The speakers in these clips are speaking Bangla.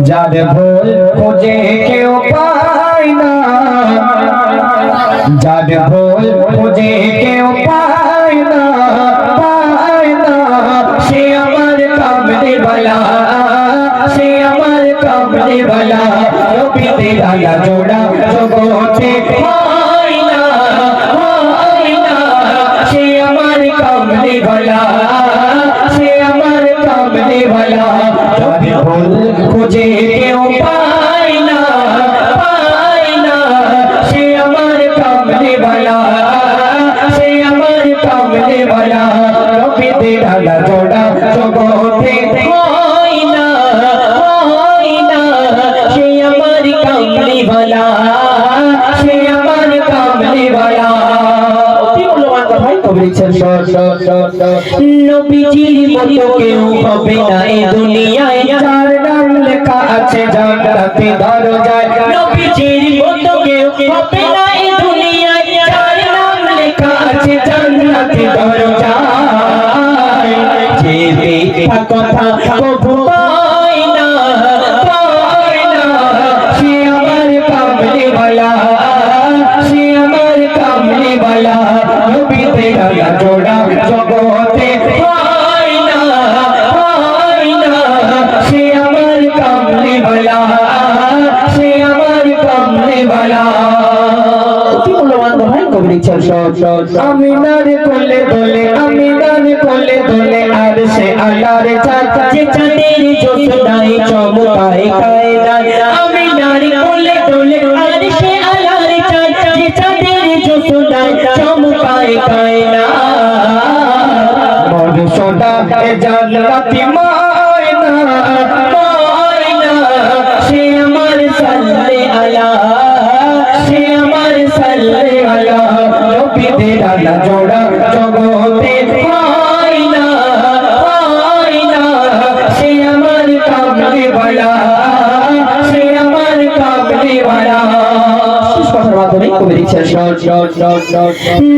যাদের ভুল খুঁজে কেউ পায় না, যাদের ভুল খুঁজে কেউ পায় না, পায় না, সে আমার কামড়ে বালা, সে আমার কামড়ে বালা, নবীতে আলা জোড়া জগতে হয় না, হয় না, সে আমার কামড়ে বালা, সে আমার কামড়ে বালা, যাদের ভুল খুঁজে কেউ পায় না, পায় না, সে আমার কামড়ে বালা, সে আমার কামড়ে বালা, নবীতে আলা জোড়া জগতে হয় না, হয় না, সে আমার কামড়ে বালা, সে আমার কামড়ে বালা। অতি মূল্যবান কথাই কবি লিখছেন, নবীজির মতো কেউ হবে না এই দুনিয়ায়, যার নাম লেখা আছে জান্নাতে দরজায়, নবীজির মতো কেউ হবে না এই দুনিয়ায়, যার নাম লেখা আছে জান্নাতে দরজায়, যে মিথ্যা কথা কবু পায় না, পায় না, সে আমার কামড়ে বালা, সে আমার কামড়ে বালা, নবীতে আলা জোড়া জগতে হয় না, হয় না, সে আমার কামড়ে বালা, সে আমার কামড়ে বালা। অতি মূল্যবান কথাই কবি লিখছেন, আমিনার কোলে দোলে, আমিনার কোলে দোলে, আর সে আল্লাহর চাঁদ, যে চাঁদের জ্যোৎস্নায় চমকায় কায়নাত, আমিনার কোলে দোলে, আর সে আল্লাহর চাঁদ, যে চাঁদের জ্যোৎস্নায় চমকায় কায়নাত, মরশোদা এ জান্নাতি ময়না, ময়না, সে আমার সাল্লে আলা, সে আমার সাল্লে আলা, নবীতে আলা জোড়া জগতে হয় না, হয় না, সে আমার কামড়ে বালা, সে আমার কামড়ে বালা।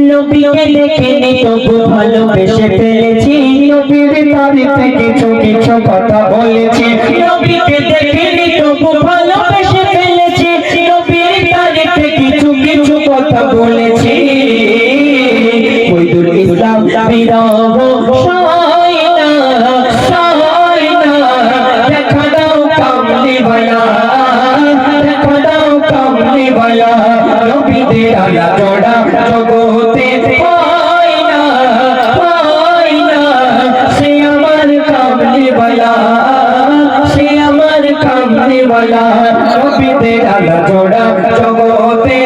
নবীকে দেখেনি তবু ভালোবেসে ফেলেছি, নবীর তারিফে কিছু কিছু কথা বলেছি, নবীকে দেখেনি তবু ভালোবেসে ফেলেছি, নবীর তারিফে কিছু কিছু কথা বলেছি, ওইদুল ইসলাম বিরহ সয় না, সয় না, দেখা দাও কামড়ে বালা, দেখা দাও কামড়ে বালা, নবীতে আলা জোড়া জগতে হয় না, হয় না, সে আমার কামড়ে বালা, সে আমার কামড়ে বালা, নবীতে আলা জোড়া জগতে